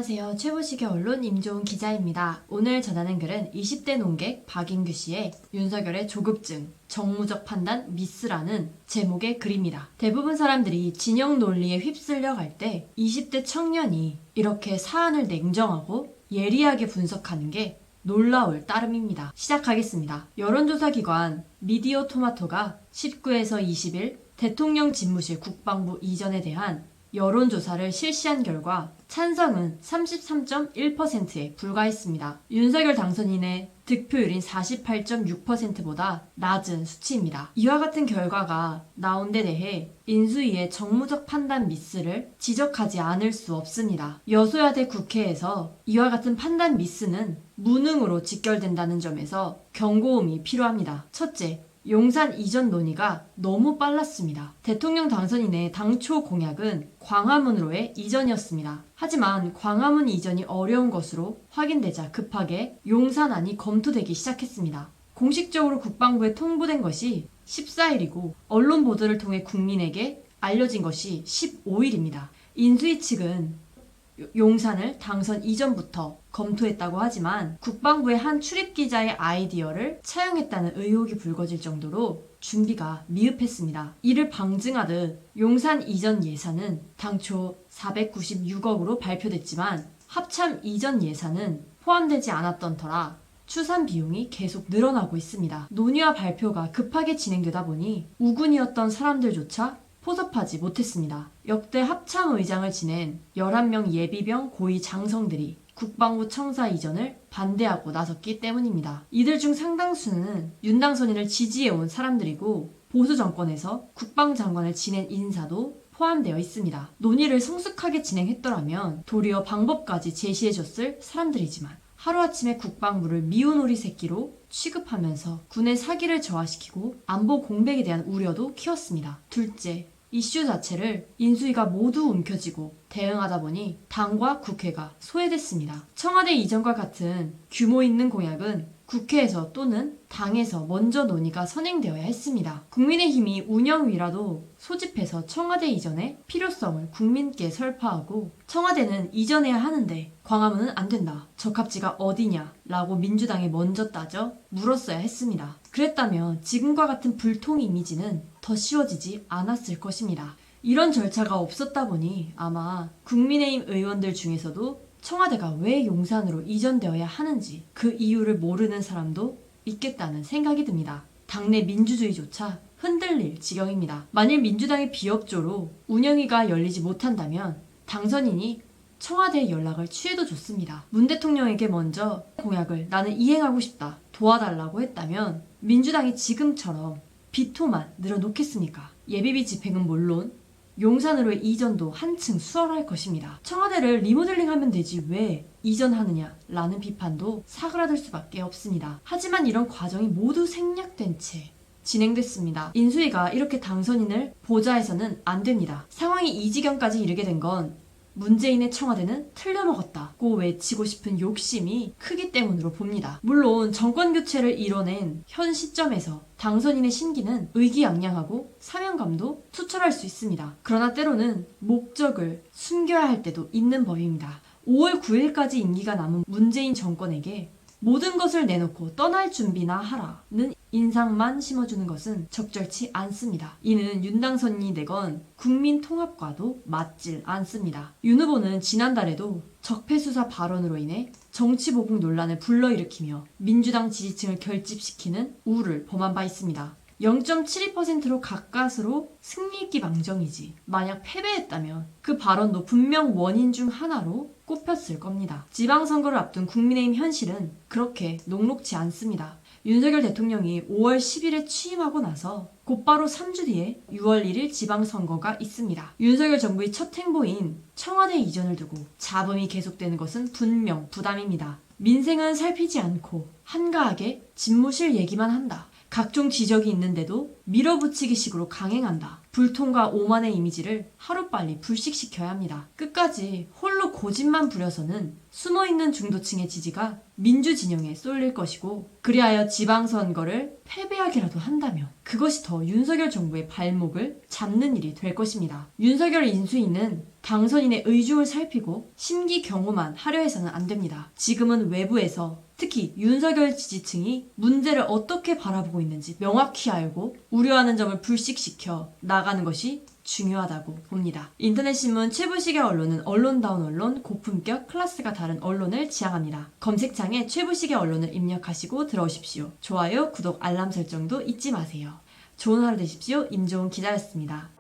안녕하세요. 최보식의 언론 임종훈 기자입니다. 오늘 전하는 글은 20대 논객 박인규 씨의 윤석열의 조급증, 정무적 판단 미스라는 제목의 글입니다. 대부분 사람들이 진영 논리에 휩쓸려 갈 때 20대 청년이 이렇게 사안을 냉정하고 예리하게 분석하는 게 놀라울 따름입니다. 시작하겠습니다. 여론조사 기관 미디어 토마토가 19에서 20일 대통령 집무실 국방부 이전에 대한 여론조사를 실시한 결과 찬성은 33.1%에 불과했습니다. 윤석열 당선인의 득표율인 48.6%보다 낮은 수치입니다. 이와 같은 결과가 나온 데 대해 인수위의 정무적 판단 미스를 지적하지 않을 수 없습니다. 여소야대 국회에서 이와 같은 판단 미스는 무능으로 직결된다는 점에서 경고음이 필요합니다. 첫째, 용산 이전 논의가 너무 빨랐습니다. 대통령 당선인의 당초 공약은 광화문으로의 이전이었습니다. 하지만 광화문 이전이 어려운 것으로 확인되자 급하게 용산안이 검토되기 시작했습니다. 공식적으로 국방부에 통보된 것이 14일이고 언론 보도를 통해 국민에게 알려진 것이 15일입니다. 인수위 측은 용산을 당선 이전부터 검토했다고 하지만 국방부의 한 출입기자의 아이디어를 차용했다는 의혹이 불거질 정도로 준비가 미흡했습니다. 이를 방증하듯 용산 이전 예산은 당초 496억으로 발표됐지만 합참 이전 예산은 포함되지 않았던 터라 추산 비용이 계속 늘어나고 있습니다. 논의와 발표가 급하게 진행되다 보니 우군이었던 사람들조차 포섭하지 못했습니다. 역대 합참의장을 지낸 11명 예비병 고위 장성들이 국방부 청사 이전을 반대하고 나섰기 때문입니다. 이들 중 상당수는 윤 당선인을 지지해온 사람들이고 보수 정권에서 국방장관을 지낸 인사도 포함되어 있습니다. 논의를 성숙하게 진행했더라면 도리어 방법까지 제시해줬을 사람들이지만 하루아침에 국방부를 미운오리 새끼로 취급하면서 군의 사기를 저하시키고 안보 공백에 대한 우려도 키웠습니다. 둘째, 이슈 자체를 인수위가 모두 움켜쥐고 대응하다 보니 당과 국회가 소외됐습니다. 청와대 이전과 같은 규모 있는 공약은 국회에서 또는 당에서 먼저 논의가 선행되어야 했습니다. 국민의힘이 운영위라도 소집해서 청와대 이전의 필요성을 국민께 설파하고 청와대는 이전해야 하는데 광화문은 안 된다. 적합지가 어디냐? 라고 민주당이 먼저 따져 물었어야 했습니다. 그랬다면 지금과 같은 불통 이미지는 더 씌워지지 않았을 것입니다. 이런 절차가 없었다 보니 아마 국민의힘 의원들 중에서도 청와대가 왜 용산으로 이전되어야 하는지 그 이유를 모르는 사람도 있겠다는 생각이 듭니다. 당내 민주주의조차 흔들릴 지경입니다. 만일 민주당의 비협조로 운영위가 열리지 못한다면 당선인이 청와대에 연락을 취해도 좋습니다. 문 대통령에게 먼저 공약을 나는 이행하고 싶다, 도와달라고 했다면 민주당이 지금처럼 비토만 늘어놓겠습니까? 예비비 집행은 물론 용산으로의 이전도 한층 수월할 것입니다. 청와대를 리모델링하면 되지 왜 이전하느냐라는 비판도 사그라들 수밖에 없습니다. 하지만 이런 과정이 모두 생략된 채 진행됐습니다. 인수위가 이렇게 당선인을 보좌해서는 안 됩니다. 상황이 이 지경까지 이르게 된 건 문재인의 청와대는 틀려먹었다고 외치고 싶은 욕심이 크기 때문으로 봅니다. 물론 정권교체를 이뤄낸 현 시점에서 당선인의 심기는 의기양양하고 사명감도 투철할 수 있습니다. 그러나 때로는 목적을 숨겨야 할 때도 있는 법입니다. 5월 9일까지 임기가 남은 문재인 정권에게 모든 것을 내놓고 떠날 준비나 하라는 인상만 심어주는 것은 적절치 않습니다. 이는 윤 당선인이 내건 국민 통합과도 맞질 않습니다. 윤 후보는 지난달에도 적폐수사 발언으로 인해 정치보복 논란을 불러일으키며 민주당 지지층을 결집시키는 우를 범한 바 있습니다. 0.72%로 가까스로 승리했기 망정이지 만약 패배했다면 그 발언도 분명 원인 중 하나로 꼽혔을 겁니다. 지방선거를 앞둔 국민의힘 현실은 그렇게 녹록지 않습니다. 윤석열 대통령이 5월 10일에 취임하고 나서 곧바로 3주 뒤에 6월 1일 지방선거가 있습니다. 윤석열 정부의 첫 행보인 청와대 이전을 두고 잡음이 계속되는 것은 분명 부담입니다. 민생은 살피지 않고 한가하게 집무실 얘기만 한다. 각종 지적이 있는데도 밀어붙이기식으로 강행한다. 불통과 오만의 이미지를 하루빨리 불식시켜야 합니다. 끝까지 홀로 고집만 부려서는 숨어있는 중도층의 지지가 민주 진영에 쏠릴 것이고 그리하여 지방선거를 패배하기라도 한다면 그것이 더 윤석열 정부의 발목을 잡는 일이 될 것입니다. 윤석열 인수위는 당선인의 의중을 살피고 심기 경호만 하려 해서는 안 됩니다. 지금은 외부에서 특히 윤석열 지지층이 문제를 어떻게 바라보고 있는지 명확히 알고 우려하는 점을 불식시켜 나가는 것이 중요하다고 봅니다. 인터넷신문 최부시계 언론은 언론다운 언론, 고품격, 클래스가 다른 언론을 지향합니다. 검색창에 최부시계 언론을 입력하시고 들어오십시오. 좋아요, 구독, 알람 설정도 잊지 마세요. 좋은 하루 되십시오. 임종훈 기자였습니다.